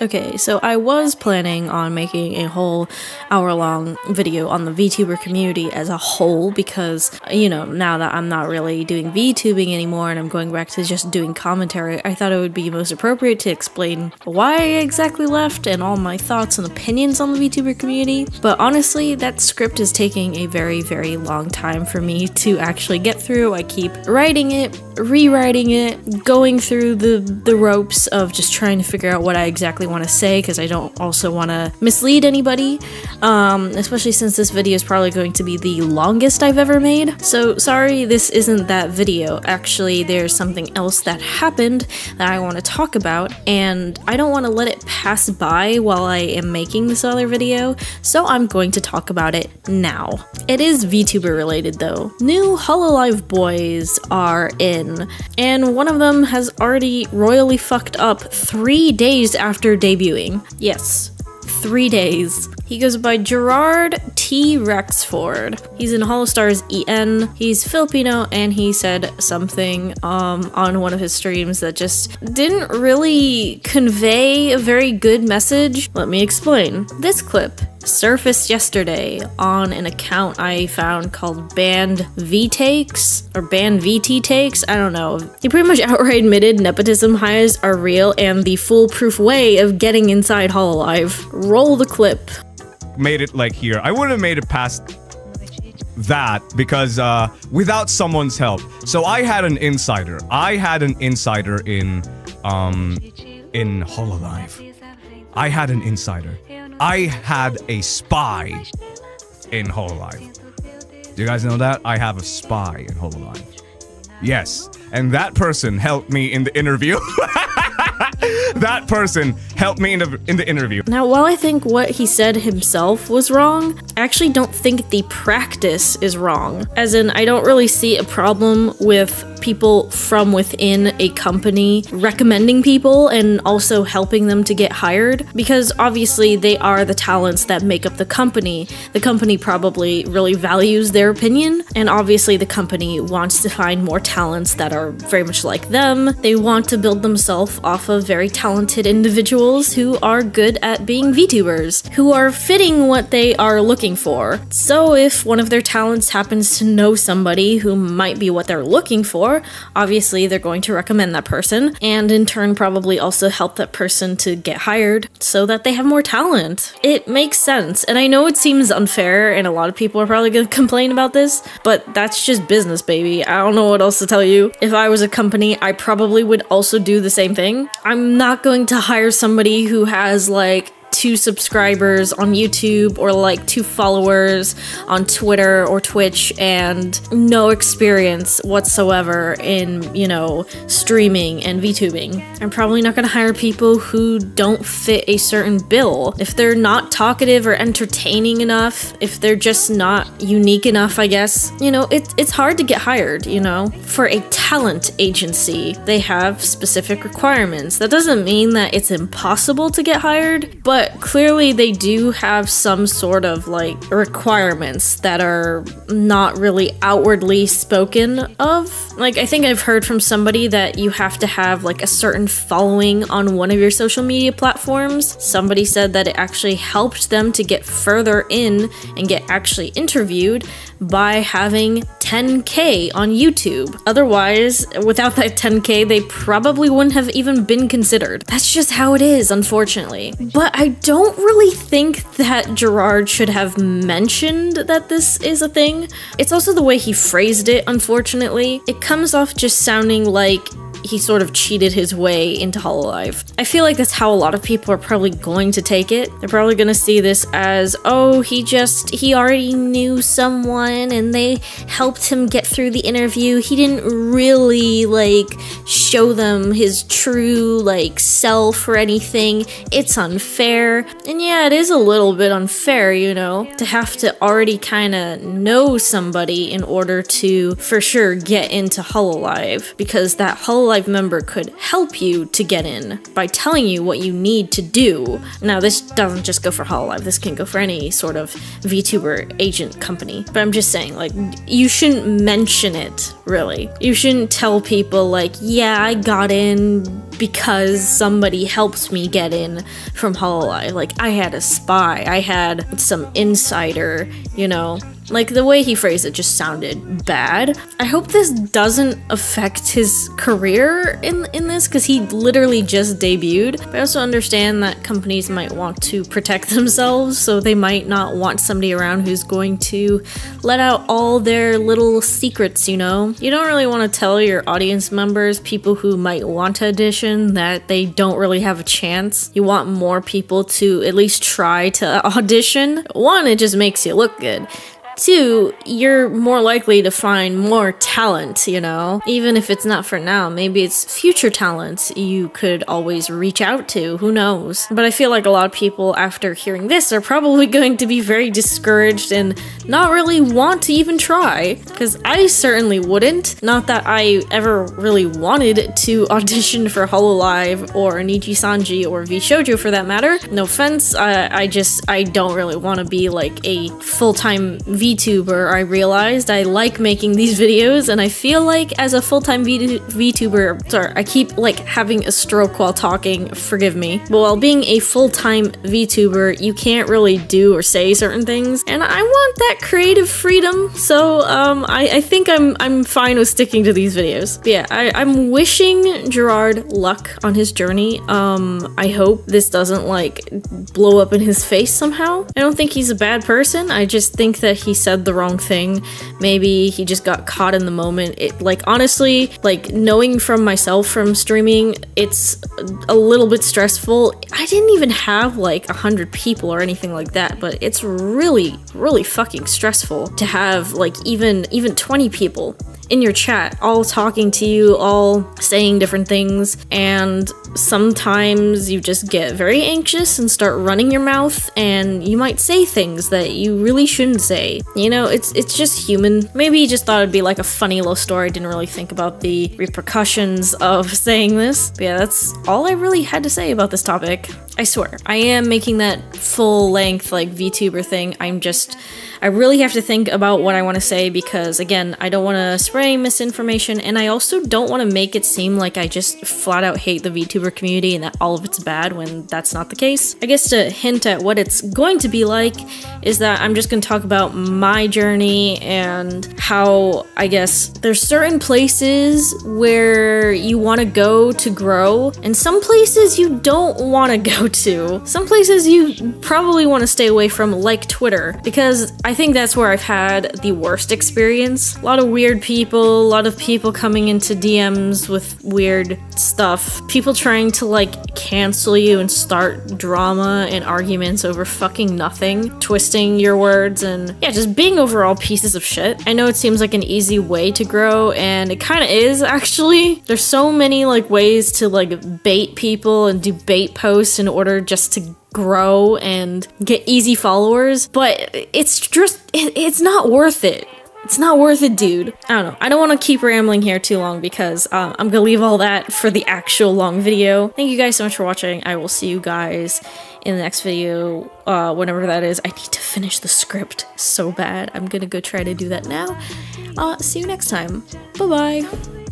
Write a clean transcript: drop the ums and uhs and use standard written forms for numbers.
Okay, so I was planning on making a whole hour-long video on the VTuber community as a whole because, you know, now that I'm not really doing VTubing anymore and I'm going back to just doing commentary, I thought it would be most appropriate to explain why I exactly left and all my thoughts and opinions on the VTuber community. But honestly, that script is taking a very, very long time for me to actually get through. I keep writing it, rewriting it, going through the ropes of just trying to figure out what I exactly want to say because I don't also want to mislead anybody, especially since this video is probably going to be the longest I've ever made. So sorry this isn't that video. Actually, there's something else that happened that I want to talk about and I don't want to let it pass by while I am making this other video, so I'm going to talk about it now. It is VTuber related though. New Hololive boys are in, and one of them has already royally fucked up 3 days after debuting. Yes, 3 days. He goes by Gerard T. Rexford. He's in Holostars EN. He's Filipino, and he said something on one of his streams that just didn't really convey a very good message. Let me explain. This clip surfaced yesterday on an account I found called Banned VTakes or Banned VT Takes. I don't know. He pretty much outright admitted nepotism highs are real and the foolproof way of getting inside Hololive. Roll the clip. Made it like here. I wouldn't have made it past that because without someone's help. So I had an insider. I had an insider in Hololive. I had an insider. I had a spy in Hololive. Do you guys know that? I have a spy in Hololive. Yes, and that person helped me in the interview. That person helped me in the interview. Now, while I think what he said himself was wrong, I actually don't think the practice is wrong. As in, I don't really see a problem with people from within a company recommending people and also helping them to get hired, because obviously they are the talents that make up the company. The company probably really values their opinion, and obviously the company wants to find more talents that are very much like them. They want to build themselves off of very talented individuals who are good at being VTubers, who are fitting what they are looking for. So if one of their talents happens to know somebody who might be what they're looking for, obviously they're going to recommend that person, and in turn probably also help that person to get hired so that they have more talent. It makes sense, and I know it seems unfair and a lot of people are probably gonna complain about this, but that's just business, baby. I don't know what else to tell you. If I was a company, I probably would also do the same thing. I'm not going to hire somebody who has like 2 subscribers on YouTube or like 2 followers on Twitter or Twitch and no experience whatsoever in, you know, streaming and VTubing. I'm probably not gonna hire people who don't fit a certain bill. If they're not talkative or entertaining enough, if they're just not unique enough, I guess, you know, it's hard to get hired, you know? For a talent agency, they have specific requirements. That doesn't mean that it's impossible to get hired, but clearly they do have some sort of like requirements that are not really outwardly spoken of. Like, I think I've heard from somebody that you have to have like a certain following on one of your social media platforms. Somebody said that it actually helped them to get further in and get actually interviewed by having 10K on YouTube. Otherwise, without that 10K, they probably wouldn't have even been considered. That's just how it is, unfortunately. But I don't really think that Gerard should have mentioned that this is a thing. It's also the way he phrased it, unfortunately. It comes off just sounding like he sort of cheated his way into Hololive. I feel like that's how a lot of people are probably going to take it. They're probably gonna see this as, oh, he already knew someone and they helped him get through the interview. He didn't really, like, show them his true, like, self or anything. It's unfair. And yeah, it is a little bit unfair, you know, to have to already kind of know somebody in order to, for sure, get into Hololive, because that Hololive Hololive member could help you to get in by telling you what you need to do. Now, this doesn't just go for Hololive, this can go for any sort of VTuber agent company. But I'm just saying, like, you shouldn't mention it, really. You shouldn't tell people, like, yeah, I got in because somebody helped me get in from Hololive. Like, I had a spy, I had some insider, you know? Like, the way he phrased it just sounded bad. I hope this doesn't affect his career in this, because he literally just debuted. But I also understand that companies might want to protect themselves, so they might not want somebody around who's going to let out all their little secrets, you know? You don't really want to tell your audience members, people who might want to audition, that they don't really have a chance. You want more people to at least try to audition. One, it just makes you look good. Two, you're more likely to find more talent, you know? Even if it's not for now, maybe it's future talent you could always reach out to, who knows? But I feel like a lot of people, after hearing this, are probably going to be very discouraged and not really want to even try. Because I certainly wouldn't. Not that I ever really wanted to audition for Hololive or Nichi-Sanji or V-Shoujo for that matter. No offense, I don't really want to be like a full-time VTuber. I realized I like making these videos, and I feel like as a full-time VTuber, sorry, I keep like having a stroke while talking, forgive me. But while being a full-time VTuber, you can't really do or say certain things, and I want that creative freedom, so I think I'm fine with sticking to these videos. But yeah, I'm wishing Gerard luck on his journey. I hope this doesn't like blow up in his face somehow. I don't think he's a bad person, I just think that he said the wrong thing. Maybe he just got caught in the moment. It, like, honestly, like, knowing from myself from streaming, it's a little bit stressful. I didn't even have like 100 people or anything like that, but it's really fucking stressful to have like even 20 people in your chat, all talking to you, all saying different things, and sometimes you just get very anxious and start running your mouth, and you might say things that you really shouldn't say. You know, it's just human. Maybe you just thought it'd be like a funny little story, didn't really think about the repercussions of saying this. But yeah, that's all I really had to say about this topic. I swear, I am making that full-length, like, VTuber thing. I really have to think about what I want to say because, again, I don't want to spread misinformation, and I also don't want to make it seem like I just flat out hate the VTuber community and that all of it's bad when that's not the case. I guess to hint at what it's going to be like is that I'm just going to talk about my journey and how, I guess, there's certain places where you want to go to grow, and some places you don't want to go to. Some places you probably want to stay away from, like Twitter, because I think that's where I've had the worst experience. A lot of weird people, a lot of people coming into DMs with weird stuff, people trying to like cancel you and start drama and arguments over fucking nothing, twisting your words, and yeah, just being overall pieces of shit. I know it seems like an easy way to grow, and it kind of is actually. There's so many like ways to like bait people and do bait posts in order just to grow and get easy followers, but it's just, it's not worth it. It's not worth it, dude. I don't know. I don't want to keep rambling here too long because I'm gonna leave all that for the actual long video. Thank you guys so much for watching. I will see you guys in the next video, whenever that is. I need to finish the script so bad. I'm gonna go try to do that now. See you next time. Bye-bye.